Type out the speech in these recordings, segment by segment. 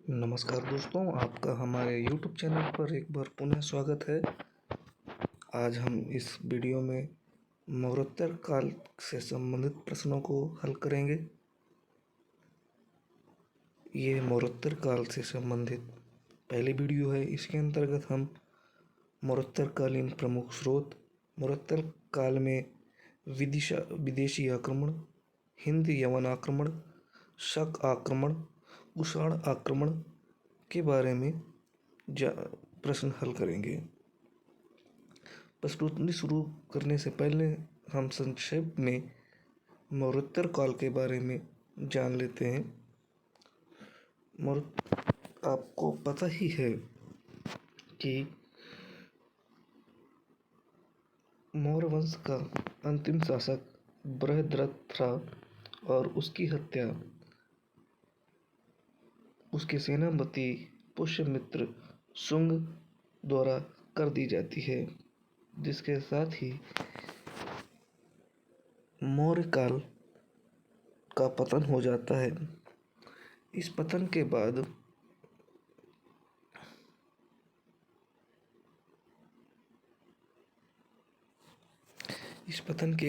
नमस्कार दोस्तों, आपका हमारे YouTube चैनल पर एक बार पुनः स्वागत है। आज हम इस वीडियो में मौर्योत्तर काल से संबंधित प्रश्नों को हल करेंगे। ये मौर्योत्तर काल से संबंधित पहली वीडियो है। इसके अंतर्गत हम मौर्योत्तरकालीन प्रमुख स्रोत, मौर्योत्तर काल में विदेशी आक्रमण, हिंद यवन आक्रमण, शक आक्रमण, कुषाण आक्रमण के बारे में प्रश्न हल करेंगे। प्रश्नोत्तरी शुरू करने से पहले हम संक्षेप में मौर्योत्तर काल के बारे में जान लेते हैं। आपको पता ही है कि मौर्य वंश का अंतिम शासक बृहद्रथ था और उसकी हत्या उसके सेनापति पुष्यमित्र शुंग द्वारा कर दी जाती है, जिसके साथ ही मौर्य काल का पतन हो जाता है। इस पतन के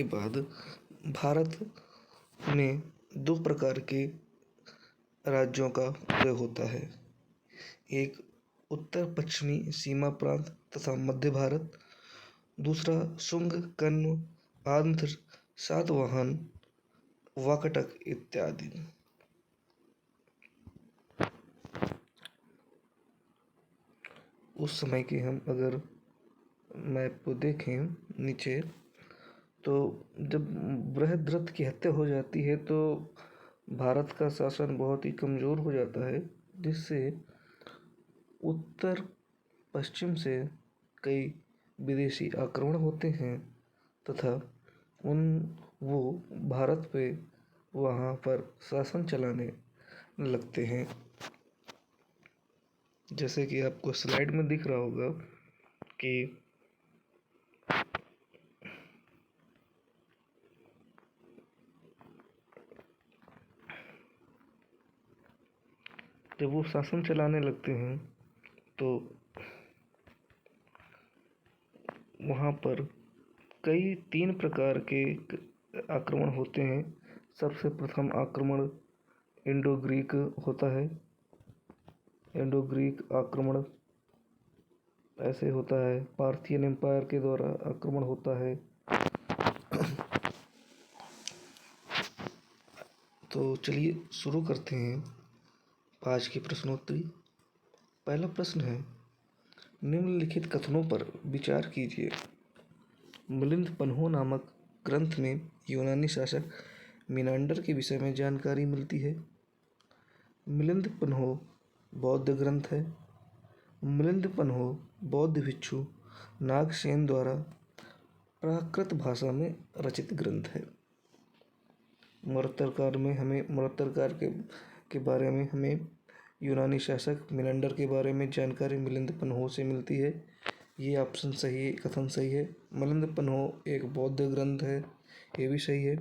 बाद भारत में दो प्रकार के राज्यों का उदय होता है। एक उत्तर पश्चिमी सीमा प्रांत तथा मध्य भारत, दूसरा शुंग, कण्व, आंध्र, सातवाहन, वाकटक इत्यादि। उस समय की हम अगर मैप को देखें नीचे, तो जब बृहद्रथ की हत्या हो जाती है तो भारत का शासन बहुत ही कमज़ोर हो जाता है, जिससे उत्तर पश्चिम से कई विदेशी आक्रमण होते हैं तथा वो भारत पे वहाँ पर शासन चलाने लगते हैं। जैसे कि आपको स्लाइड में दिख रहा होगा कि जब वो शासन चलाने लगते हैं तो वहाँ पर कई 3 प्रकार के आक्रमण होते हैं। सबसे प्रथम आक्रमण इंडो ग्रीक होता है। इंडो ग्रीक आक्रमण ऐसे होता है। पार्थियन एम्पायर के द्वारा आक्रमण होता है। तो चलिए शुरू करते हैं आज की प्रश्नोत्तरी। पहला प्रश्न है, निम्नलिखित कथनों पर विचार कीजिए। मिलिंद पन्हो नामक ग्रंथ में यूनानी शासक मिनांडर के विषय में जानकारी मिलती है। मिलिंद पन्हो बौद्ध ग्रंथ है। मिलिंद पन्हो बौद्ध भिक्षु नागसेन द्वारा प्राकृत भाषा में रचित ग्रंथ है। मौर्योत्तर काल के बारे में हमें यूनानी शासक मिनांडर के बारे में जानकारी मिलिंद पन्हो से मिलती है। ये ऑप्शन सही है, कथन सही है। मिलिंद पन्हो एक बौद्ध ग्रंथ है, ये भी सही है।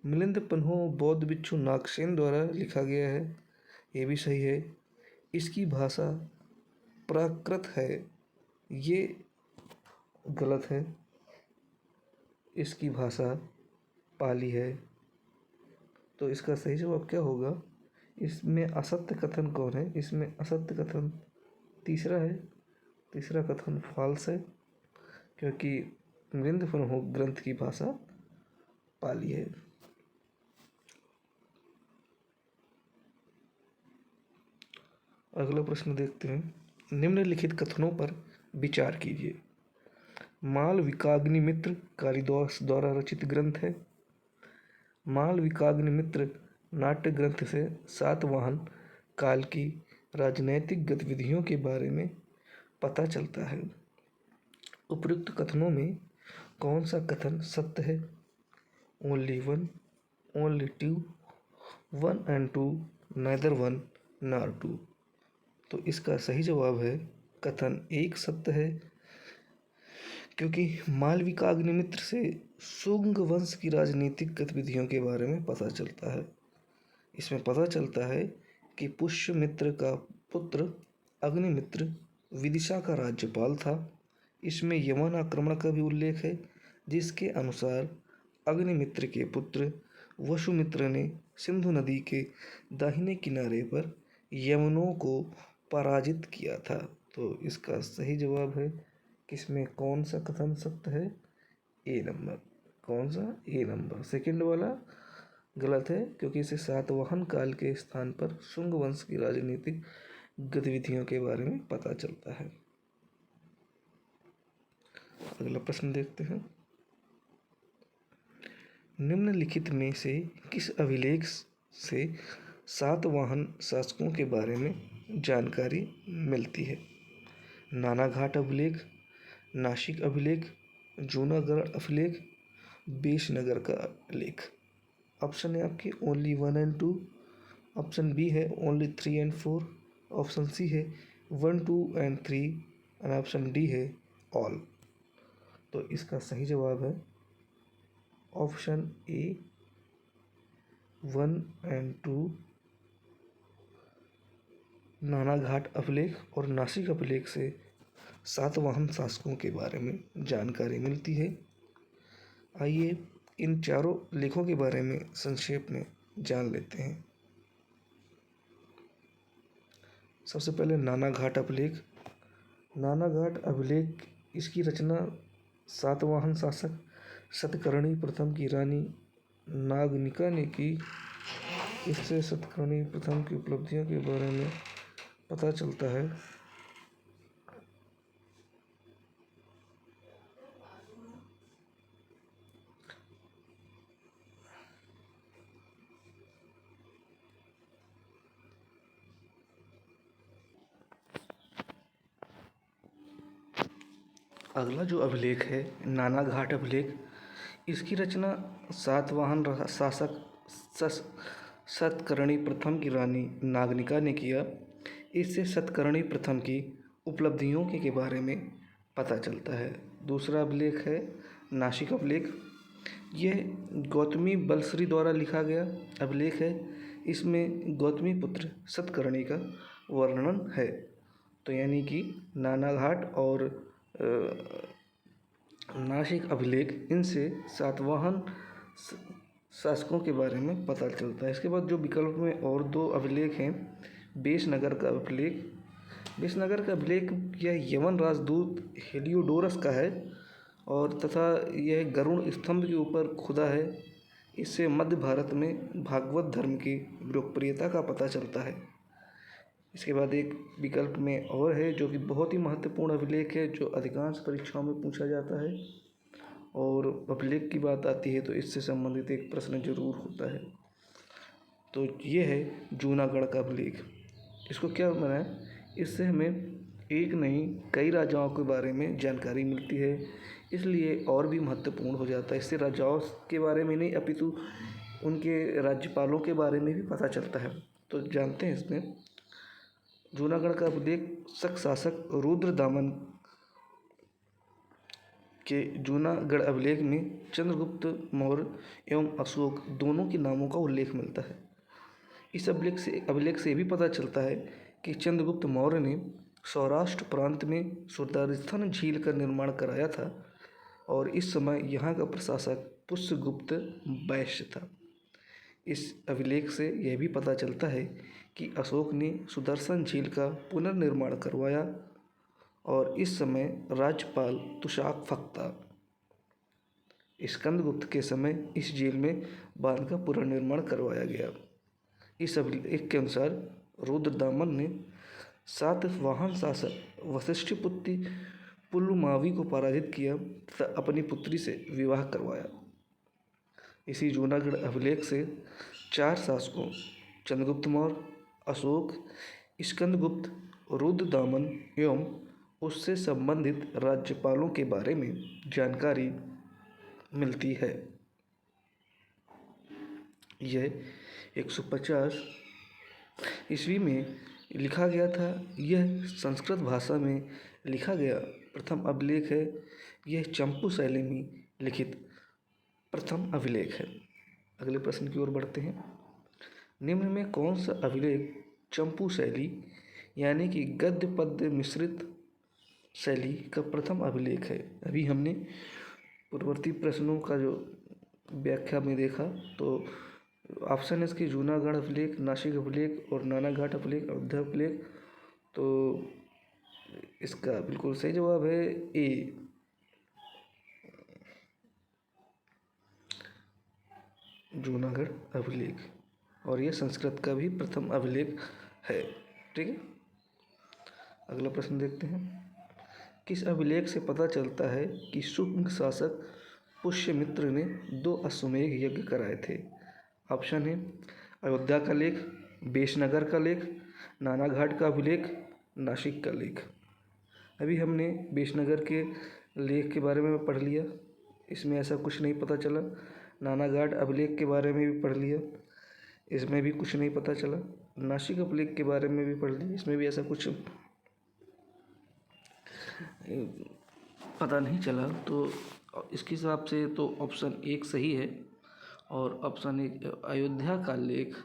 मिलिंद पन्हो बौद्ध भिक्षु नागसेन द्वारा लिखा गया है, ये भी सही है। इसकी भाषा प्राकृत है, ये गलत है। इसकी भाषा पाली है। तो इसका सही जवाब क्या होगा? इसमें असत्य कथन कौन है? इसमें असत्य कथन तीसरा है। तीसरा कथन फॉल्स है, क्योंकि मिलिंद पन्हो ग्रंथ की भाषा पाली है। अगला प्रश्न देखते हैं। निम्नलिखित कथनों पर विचार कीजिए। मालविकाग्निमित्र कालिदास द्वारा रचित ग्रंथ है। मालविकाग्निमित्र नाट्य ग्रंथ से सातवाहन काल की राजनैतिक गतिविधियों के बारे में पता चलता है। उपयुक्त कथनों में कौन सा कथन सत्य है? Only one, only two, 1 and 2, neither 1 nor 2। तो इसका सही जवाब है कथन 1 सत्य है, क्योंकि मालविकाग्निमित्र से शुंग वंश की राजनीतिक गतिविधियों के बारे में पता चलता है। इसमें पता चलता है कि पुष्यमित्र का पुत्र अग्निमित्र विदिशा का राज्यपाल था। इसमें यवन आक्रमण का भी उल्लेख है, जिसके अनुसार अग्निमित्र के पुत्र वसुमित्र ने सिंधु नदी के दाहिने किनारे पर यवनों को पराजित किया था। तो इसका सही जवाब है किसमें, कौन सा कथन सत्य है? ए नंबर। कौन सा? ए नंबर। सेकंड वाला गलत है, क्योंकि इसे सातवाहन काल के स्थान पर शुंग वंश की राजनीतिक गतिविधियों के बारे में पता चलता है। अगला प्रश्न देखते हैं। निम्नलिखित में से किस अभिलेख से सातवाहन शासकों के बारे में जानकारी मिलती है? नानाघाट अभिलेख, नासिक अभिलेख, जूनागढ़ अभिलेख, बेशनगर का अभिलेख। ऑप्शन है आपके ओनली 1 एंड 2, ऑप्शन बी है ओनली 3 एंड 4, ऑप्शन सी है 1, 2 एंड 3 और ऑप्शन डी है ऑल। तो इसका सही जवाब है ऑप्शन ए 1 एंड 2, नानाघाट अभिलेख और नासिक अभिलेख से सातवाहन शासकों के बारे में जानकारी मिलती है। आइए इन चारों लेखों के बारे में संक्षेप में जान लेते हैं। सबसे पहले नानाघाट अभिलेख। नानाघाट अभिलेख, इसकी रचना सातवाहन शासक सतकर्णी प्रथम की रानी नागनिका ने की। इससे सतकर्णी प्रथम की उपलब्धियों के बारे में पता चलता है। अगला जो अभिलेख है नानाघाट अभिलेख, इसकी रचना सातवाहन शासक सतकर्णी प्रथम की रानी नागनिका ने किया। इससे सतकर्णी प्रथम की उपलब्धियों के बारे में पता चलता है। दूसरा अभिलेख है नासिक अभिलेख। यह गौतमी बलश्री द्वारा लिखा गया अभिलेख है। इसमें गौतमी पुत्र सतकर्णी का वर्णन है। तो यानी कि नानाघाट और नासिक अभिलेख, इनसे सातवाहन शासकों के बारे में पता चलता है। इसके बाद जो विकल्प में और दो अभिलेख हैं, बेशनगर का अभिलेख। बेशनगर का अभिलेख यह यवन राजदूत हेलियोडोरस का है और तथा यह गरुड़ स्तंभ के ऊपर खुदा है। इससे मध्य भारत में भागवत धर्म की लोकप्रियता का पता चलता है। इसके बाद एक विकल्प में और है जो कि बहुत ही महत्वपूर्ण अभिलेख है, जो अधिकांश परीक्षाओं में पूछा जाता है और अभिलेख की बात आती है तो इससे संबंधित एक प्रश्न जरूर होता है। तो ये है जूनागढ़ का अभिलेख। इसको क्या बनाया, इससे हमें एक नहीं कई राजाओं के बारे में जानकारी मिलती है, इसलिए और भी महत्वपूर्ण हो जाता है। इससे राजाओं के बारे में नहीं अपितु उनके राज्यपालों के बारे में भी पता चलता है। तो जानते हैं इसमें जूनागढ़ का अभिलेख शक शासक रुद्रदामन के जूनागढ़ अभिलेख में चंद्रगुप्त मौर्य एवं अशोक दोनों के नामों का उल्लेख मिलता है। इस अभिलेख से भी पता चलता है कि चंद्रगुप्त मौर्य ने सौराष्ट्र प्रांत में सुदर्शन झील का निर्माण कराया था और इस समय यहाँ का प्रशासक पुष्यगुप्त वैश्य था। इस अभिलेख से यह भी पता चलता है कि अशोक ने सुदर्शन झील का पुनर्निर्माण करवाया और इस समय राज्यपाल तुशाक फक्ता। स्कंदगुप्त के समय इस झील में बांध का पुनर्निर्माण करवाया गया। इस अभिलेख के अनुसार रुद्रदामन ने सातवाहन शासक वशिष्ठिपुत्र पुलमावी को पराजित किया तथा अपनी पुत्री से विवाह करवाया। इसी जूनागढ़ अभिलेख से 4 शासकों चंद्रगुप्त मौर्य, अशोक, स्कंदगुप्त, रुद्रदामन एवं उससे संबंधित राज्यपालों के बारे में जानकारी मिलती है। यह 150 ईस्वी में लिखा गया था। यह संस्कृत भाषा में लिखा गया प्रथम अभिलेख है। यह चंपू शैली में लिखित प्रथम अभिलेख है। अगले प्रश्न की ओर बढ़ते हैं। निम्न में कौन सा अभिलेख चंपू शैली यानी कि गद्य पद्य मिश्रित शैली का प्रथम अभिलेख है। अभी हमने पूर्ववर्ती प्रश्नों का जो व्याख्या में देखा तो ऑप्शन इसकी जूनागढ़ अभिलेख, नासिक अभिलेख और नानाघाट अभिलेख, अयोध्या अभिलेख। तो इसका बिल्कुल सही जवाब है ए, जूनागढ़ अभिलेख, और ये संस्कृत का भी प्रथम अभिलेख है। ठीक है, अगला प्रश्न देखते हैं। किस अभिलेख से पता चलता है कि शुंग शासक पुष्यमित्र ने 2 अश्वमेध यज्ञ कराए थे? ऑप्शन है अयोध्या का लेख, बेशनगर का लेख, नानाघाट का अभिलेख, नासिक का लेख। अभी हमने बेशनगर के लेख के बारे में पढ़ लिया, इसमें ऐसा कुछ नहीं पता चला। नानाघाट अभिलेख के बारे में भी पढ़ लिया, इसमें भी कुछ नहीं पता चला। नासिक अभिलेख के बारे में भी पढ़ लिया, इसमें भी ऐसा कुछ पता नहीं चला। तो इसके हिसाब से तो ऑप्शन 1 सही है, और ऑप्शन 1 अयोध्या का लेख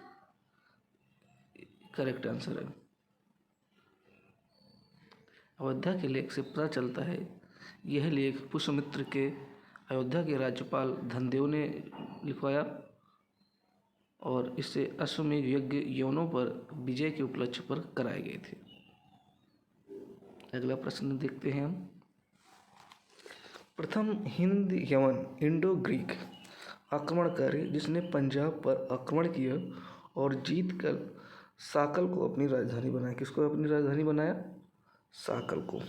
करेक्ट आंसर है। अयोध्या के लेख से पता चलता है, यह लेख पुष्यमित्र के अयोध्या के राज्यपाल धनदेव ने लिखवाया, और इससे अश्वमेध यज्ञ यवनों पर विजय के उपलक्ष्य पर कराए गए थे। अगला प्रश्न देखते हैं हम। प्रथम हिंद यवन इंडो ग्रीक आक्रमणकारी जिसने पंजाब पर आक्रमण किया और जीत कर साकल को अपनी राजधानी बनाया। किसको अपनी राजधानी बनाया? साकल को।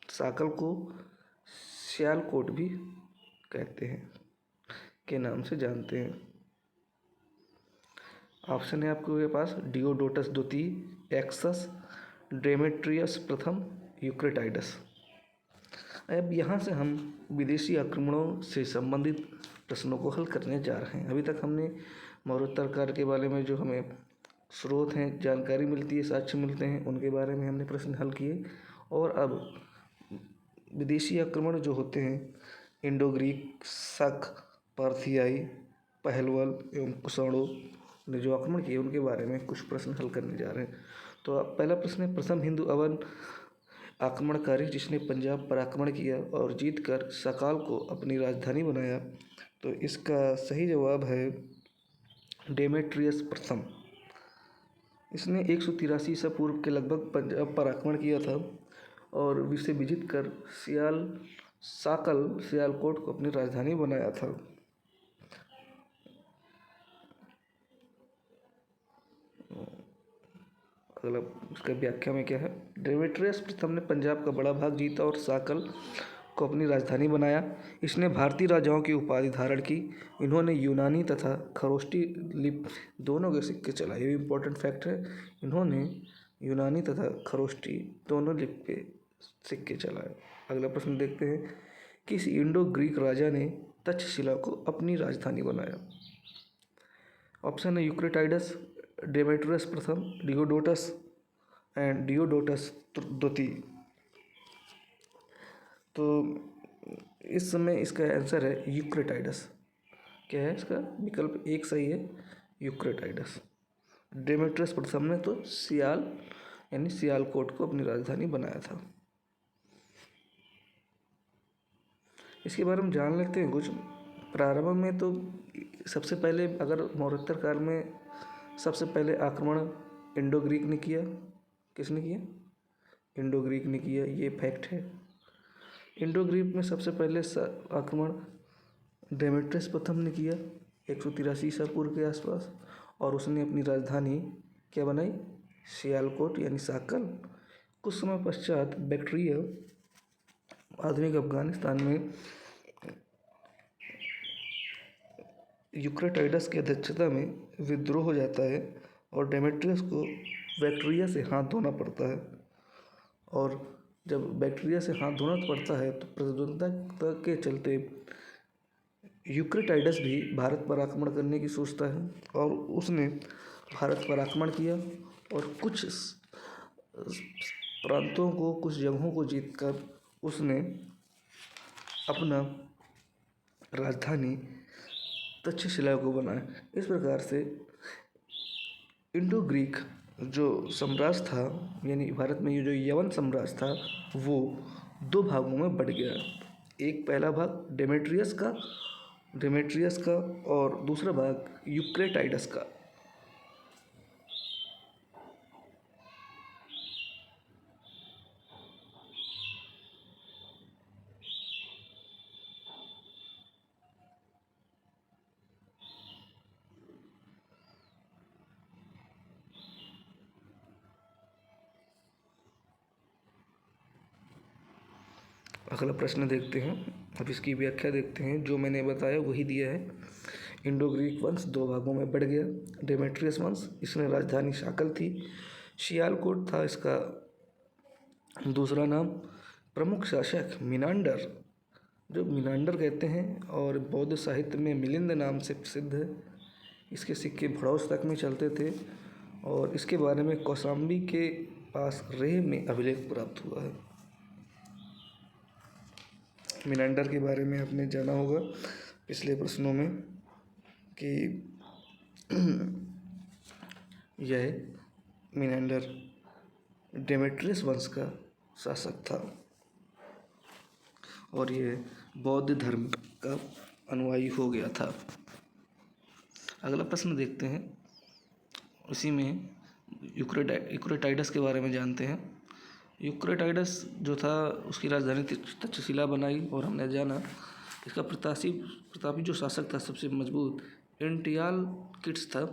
साकल को सियालकोट भी कहते हैं, के नाम से जानते हैं। ऑप्शन है आपके पास डियोडोटस द्वितीय, एक्सस, डेमेट्रियस प्रथम, यूक्रेटाइडस। अब यहाँ से हम विदेशी आक्रमणों से संबंधित प्रश्नों को हल करने जा रहे हैं। अभी तक हमने मौर्योत्तर काल के बारे में जो हमें स्रोत हैं, जानकारी मिलती है, साक्ष्य मिलते हैं, उनके बारे में हमने प्रश्न हल किए। और अब विदेशी आक्रमण जो होते हैं, इंडो ग्रीक, शक, पार्थियाई, पहलवल एवं कुषाणों ने जो आक्रमण किए, उनके बारे में कुछ प्रश्न हल करने जा रहे हैं। तो पहला प्रश्न है, प्रथम हिंदू अवन आक्रमणकारी जिसने पंजाब पर आक्रमण किया और जीतकर सकाल को अपनी राजधानी बनाया। तो इसका सही जवाब है डेमेट्रियस प्रथम। इसने 183 ईसा पूर्व के लगभग पंजाब पर आक्रमण किया था और इसे विजित कर सियालकोट को अपनी राजधानी बनाया था। अगला उसका व्याख्या में क्या है? डेमेट्रियस प्रथम ने पंजाब का बड़ा भाग जीता और साकल को अपनी राजधानी बनाया। इसने भारतीय राजाओं की उपाधि धारण की। इन्होंने यूनानी तथा खरोष्टी लिपि दोनों के सिक्के चलाए। ये भी इम्पोर्टेंट फैक्ट है, इन्होंने यूनानी तथा खरोष्टी दोनों लिपि पे सिक्के चलाए। अगला प्रश्न देखते हैं, किस इंडो ग्रीक राजा ने तक्षशिला को अपनी राजधानी बनाया? ऑप्शन है यूक्रेटाइडस, डेमेट्रियस प्रथम, डियोडोटस एंड डियोडोटस द्वितीय। तो इस समय इसका आंसर है यूक्रेटाइडस। क्या है इसका विकल्प? 1 सही है, यूक्रेटाइडस। डेमेट्रियस प्रथम ने तो सियालकोट को अपनी राजधानी बनाया था। इसके बारे में जान लेते हैं कुछ। प्रारंभ में तो सबसे पहले अगर मौर्योत्तर काल में सबसे पहले आक्रमण इंडो ग्रीक ने किया। किसने किया? इंडो ग्रीक ने किया, ये फैक्ट है। इंडो ग्रीक में सबसे पहले आक्रमण डेमेट्रियस प्रथम ने किया 183 ईसा पूर्व के आसपास, और उसने अपनी राजधानी क्या बनाई? सियालकोट यानी साकल। कुछ समय पश्चात बैक्ट्रिया आधुनिक अफगानिस्तान में यूक्रेटाइडस की अध्यक्षता में विद्रोह हो जाता है और डेमेट्रियस को बैक्ट्रिया से हाथ धोना पड़ता है। और जब बैक्ट्रिया से हाथ धोना पड़ता है तो प्रतिद्वंद्विता के चलते यूक्रेटाइडस भी भारत पर आक्रमण करने की सोचता है, और उसने भारत पर आक्रमण किया और कुछ प्रांतों को, कुछ जगहों को जीतकर उसने अपना राजधानी तक्षशिला को बनाया। इस प्रकार से इंडो ग्रीक जो साम्राज्य था, यानी भारत में ये जो यवन साम्राज्य था, वो दो भागों में बढ़ गया। एक पहला भाग डेमेट्रियस का और दूसरा भाग यूक्रेटाइडस का। अगला प्रश्न देखते हैं। अब इसकी व्याख्या देखते हैं। जो मैंने बताया वही दिया है। इंडो ग्रीक वंश दो भागों में बढ़ गया। डेमेट्रियस वंश, इसमें राजधानी शाकल थी। शियालकोट था इसका दूसरा नाम। प्रमुख शासक मिनांडर, जो मिनांडर कहते हैं, और बौद्ध साहित्य में मिलिंद नाम से प्रसिद्ध है। इसके सिक्के भड़ौस तक में चलते थे और इसके बारे में कौशाम्बी के पास रेह में अभिलेख प्राप्त हुआ है। मिनांडर के बारे में आपने जाना होगा पिछले प्रश्नों में कि यह मिनांडर डेमेट्रियस वंश का शासक था और यह बौद्ध धर्म का अनुयायी हो गया था। अगला प्रश्न देखते हैं। इसी में यूक्रेटाइडस के बारे में जानते हैं। यूक्रेटाइडस जो था, उसकी राजधानी तक्षशिला बनाई और हमने जाना इसका प्रतापी जो शासक था, सबसे मजबूत एंटियालकिड्स था।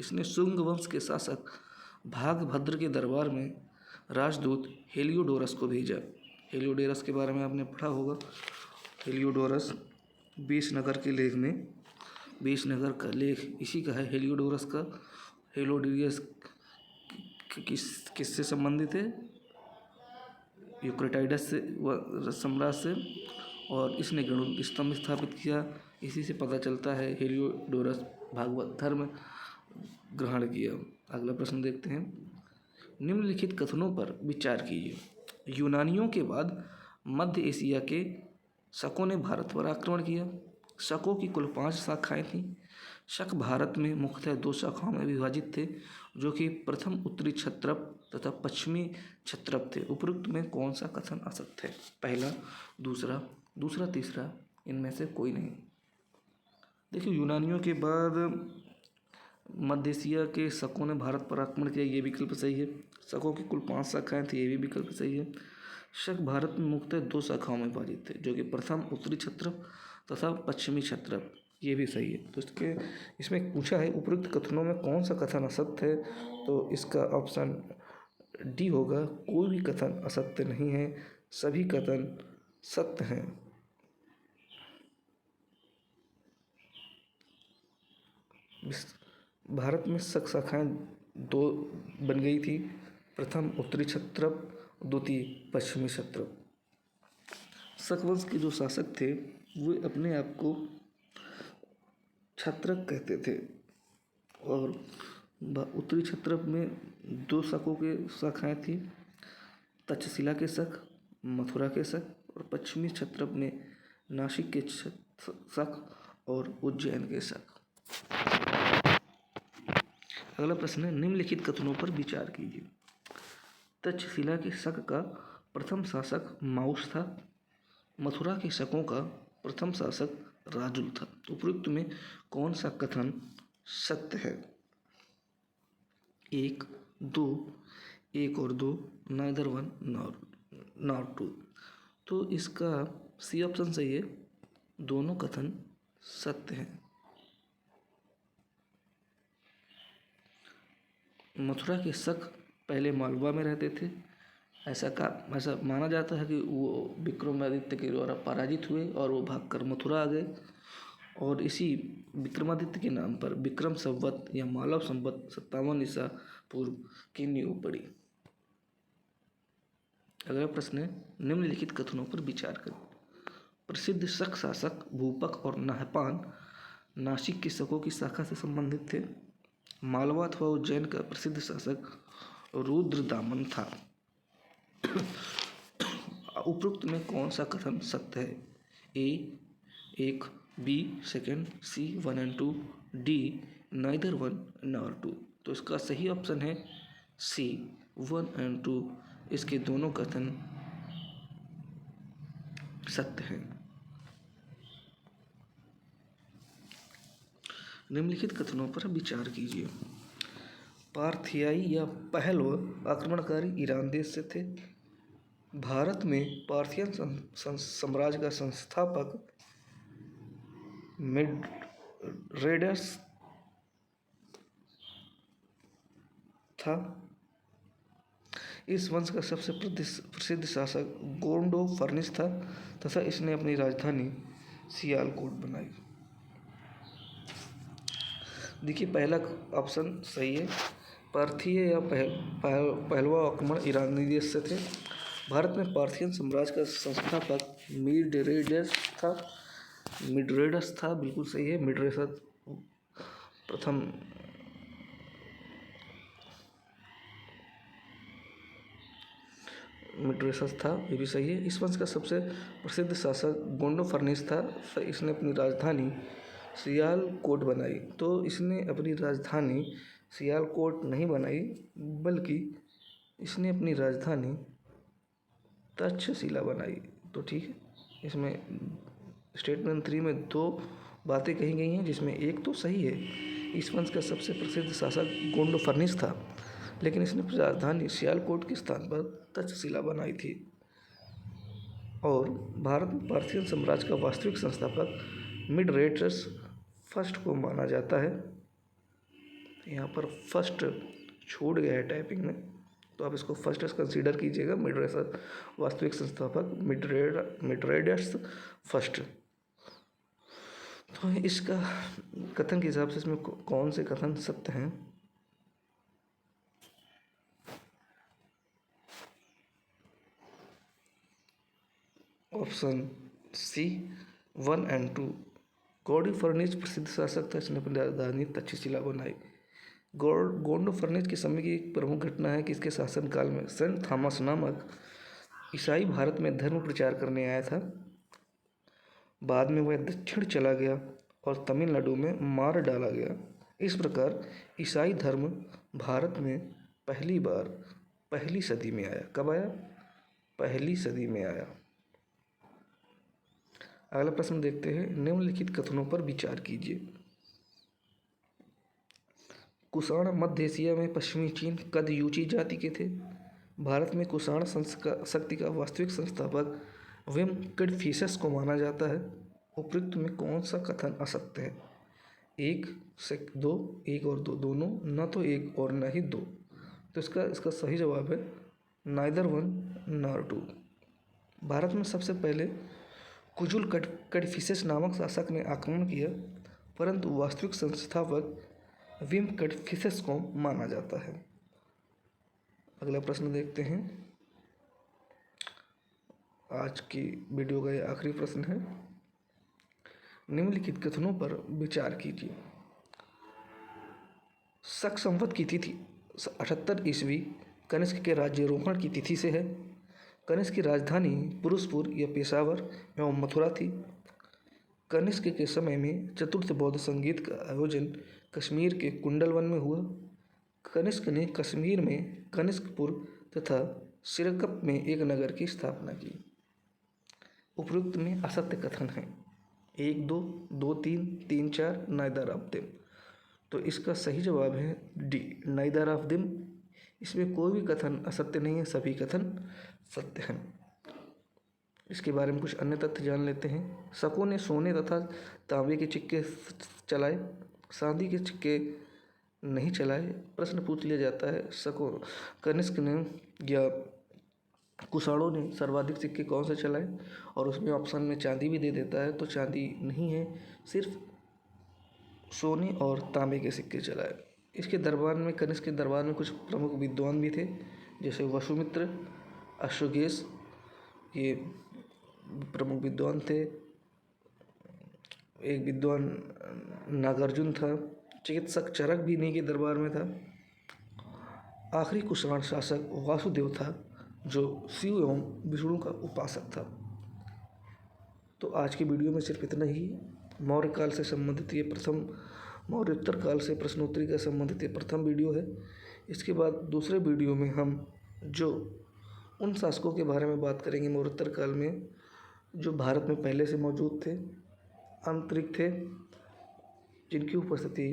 इसने शुंग वंश के शासक भागभद्र के दरबार में राजदूत हेलियोडोरस को भेजा। हेलियोडोरस के बारे में आपने पढ़ा होगा। हेलियोडोरस बीसनगर के लेख में, बीसनगर का लेख इसी का है, हेलियोडोरस का। हेलियोडोरस किससे संबंधित है? यूक्रेटाइडस से, सम्राट से, और इसने गरुड़ स्तंभ स्थापित किया। इसी से पता चलता है हेलियोडोरस भागवत धर्म ग्रहण किया। अगला प्रश्न देखते हैं। निम्नलिखित कथनों पर विचार कीजिए। यूनानियों के बाद मध्य एशिया के शकों ने भारत पर आक्रमण किया। शकों की कुल 5 शाखाएं थीं। शक भारत में मुख्यतः 2 शाखाओं में विभाजित थे, जो कि प्रथम उत्तरी क्षत्रप तथा पश्चिमी क्षत्रप थे। उपरोक्त में कौन सा कथन असत्य है? पहला, दूसरा, तीसरा, इनमें से कोई नहीं। देखिए, यूनानियों के बाद मध्य एशिया के शकों ने भारत पर आक्रमण किया, ये विकल्प सही है। शकों की कुल 5 शाखाएं थी, ये भी विकल्प सही है। शक भारत में मुख्यतः 2 शाखाओं में विभाजित थे, जो कि प्रथम उत्तरी क्षत्रप तथा पश्चिमी क्षत्रप, ये भी सही है। तो इसमें पूछा है उपरोक्त कथनों में कौन सा कथन असत्य है, तो इसका ऑप्शन डी होगा। कोई भी कथन असत्य नहीं है, सभी कथन सत्य हैं। भारत में शक शाखाएं 2 बन गई थी, प्रथम उत्तरी क्षत्रप, द्वितीय पश्चिमी क्षत्रप। शक वंश के जो शासक थे वो अपने आप को क्षत्रप कहते थे और उत्तरी क्षत्रप में 2 शकों के शाखाएं थी, तक्षशिला के शक, मथुरा के शक, और पश्चिमी क्षत्रप में नासिक के शक और उज्जैन के शक। अगला प्रश्न है। निम्नलिखित कथनों पर विचार कीजिए। तक्षशिला के शक का प्रथम शासक माउस था। मथुरा के शकों का प्रथम शासक राजुल था। उपरोक्त में कौन सा कथन सत्य है? 1, 2, 1 और 2, नाइदर वन नॉट टू। तो इसका सी ऑप्शन सही है, दोनों कथन सत्य हैं। मथुरा के शक पहले मालवा में रहते थे। ऐसा माना जाता है कि वो विक्रमादित्य के द्वारा पराजित हुए और वो भागकर मथुरा आ गए, और इसी विक्रमादित्य के नाम पर विक्रम संवत या मालव संवत 57 ईसा पूर्व की नींव पड़ी। अगला प्रश्न है। निम्नलिखित कथनों पर विचार करें। प्रसिद्ध शक शासक भूपक और नाहपान नासिक के शकों की शाखा से संबंधित थे। मालवा अथवा उज्जैन का प्रसिद्ध शासक रुद्रदामन था। उपरोक्त में कौन सा कथन सत्य है? ए 1, बी सेकेंड, सी 1 और 2, D neither one nor two. तो इसका सही ऑप्शन है सी 1 एंड 2 इसके दोनों कथन सत्य हैं। निम्नलिखित कथनों पर विचार कीजिए। पार्थियाई या पहलव आक्रमणकारी ईरान देश से थे। भारत में पार्थियन साम्राज्य का संस्थापक मिडरेडस था। इस वंश का सबसे प्रसिद्ध शासक गोंडोफर्निस था तथा इसने अपनी राजधानी सियालकोट बनाई। देखिए, पहला ऑप्शन सही है। पार्थीय या पहलवा आक्रमण ईरानी देश से थे। भारत में पार्थियन साम्राज्य का संस्थापक मिडरेडस था। बिल्कुल सही है। मिडरेडस प्रथम मिडरेडस था, ये भी सही है। इस वंश का सबसे प्रसिद्ध शासक गोंडोफर्निस था। इसने अपनी राजधानी सियालकोट बनाई। तो इसने अपनी राजधानी सियालकोट नहीं बनाई, बल्कि इसने अपनी राजधानी तक्षशिला बनाई। तो ठीक है, इसमें स्टेटमेंट 3 में 2 बातें कही गई हैं, जिसमें एक तो सही है। इस वंश का सबसे प्रसिद्ध शासक गोंडोफर्निस था, लेकिन इसने अपनी राजधानी सियालकोट के स्थान पर तक्षशिला बनाई थी। और भारत में पार्थियन साम्राज्य का वास्तविक संस्थापक मिडरेडस फर्स्ट को माना जाता है। यहाँ पर फर्स्ट छूट गया है टाइपिंग में, तो आप इसको फर्स्ट कंसीडर कीजिएगा। मिडरेडस वास्तविक संस्थापक मिडरेडस फर्स्ट। तो इसका कथन के हिसाब से इसमें कौन से कथन सत्य हैं? Option C 1 and 2। गोंडोफर्निस प्रसिद्ध शासक था, इसने अपनी राजधानी तक्षशिला बनाई। गोंडोफर्निस के समय की एक प्रमुख घटना है कि इसके शासनकाल में सेंट थॉमस नामक ईसाई भारत में धर्म प्रचार करने आया था। बाद में वह दक्षिण चला गया और तमिलनाडु में मार डाला गया। इस प्रकार ईसाई धर्म भारत में पहली बार पहली सदी में आया। कब आया? पहली सदी में आया। अगला प्रश्न देखते हैं। निम्नलिखित कथनों पर विचार कीजिए। कुषाण मध्य एशिया में पश्चिमी चीन कदयूची जाति के थे। भारत में कुषाण शक्ति का वास्तविक संस्थापक वेंकटफिशस को माना जाता है। उपयुक्त में कौन सा कथन असत्य है? 1 से 2, 1 और 2 दोनों, न तो 1 और न ही 2। तो इसका सही जवाब है नाइदर 1 नॉर 2। भारत में सबसे पहले कुजुल कड़फिसेस नामक शासक ने आक्रमण किया, परंतु वास्तविक संस्थापक वेंकटफिशस को माना जाता है। अगला प्रश्न देखते हैं। आज की वीडियो का यह आखिरी प्रश्न है। निम्नलिखित कथनों पर विचार कीजिए। शक संवत की तिथि 78 ईस्वी कनिष्क के राज्यारोहण की तिथि से है। कनिष्क की राजधानी पुरुषपुर या पेशावर एवं मथुरा थी। कनिष्क के समय में चतुर्थ बौद्ध संगीत का आयोजन कश्मीर के कुंडलवन में हुआ। कनिष्क ने कश्मीर में कनिष्कपुर तथा सिरकप में एक नगर की स्थापना की। उपयुक्त में असत्य कथन है 1, 2, 2, 3, 3, 4 नाइदर ऑफ देम। तो इसका सही जवाब है डी नाइदर ऑफ देम। इसमें कोई भी कथन असत्य नहीं है, सभी कथन सत्य हैं। इसके बारे में कुछ अन्य तथ्य जान लेते हैं। शकों ने सोने तथा तांबे के सिक्के चलाए, चांदी के सिक्के नहीं चलाए। प्रश्न पूछ लिया जाता है शकों कनिष्क ने या कुषाणों ने सर्वाधिक सिक्के कौन से चलाए, और उसमें ऑप्शन में चांदी भी दे देता है, तो चांदी नहीं है, सिर्फ सोने और तांबे के सिक्के चलाए। इसके दरबार में कनिष्क के दरबार में कुछ प्रमुख विद्वान भी थे, जैसे वसुमित्र, अश्वघेष, ये प्रमुख विद्वान थे। एक विद्वान नागार्जुन था। चिकित्सक चरक भी इन्हीं के दरबार में था। आखिरी कुषाण शासक वासुदेव था, जो शिव एवं विष्णु का उपासक था। तो आज की वीडियो में सिर्फ इतना ही। मौर्य काल से संबंधित ये प्रथम मौर्योत्तर काल से प्रश्नोत्तरी का संबंधित ये प्रथम वीडियो है। इसके बाद दूसरे वीडियो में हम जो उन शासकों के बारे में बात करेंगे मौर्योत्तर काल में जो भारत में पहले से मौजूद थे, आंतरिक थे, जिनकी उपस्थिति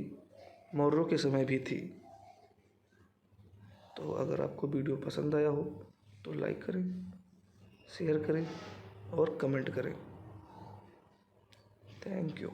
मौर्यों के समय भी थी। तो अगर आपको वीडियो पसंद आया हो तो लाइक करें, शेयर करें और कमेंट करें। Thank you.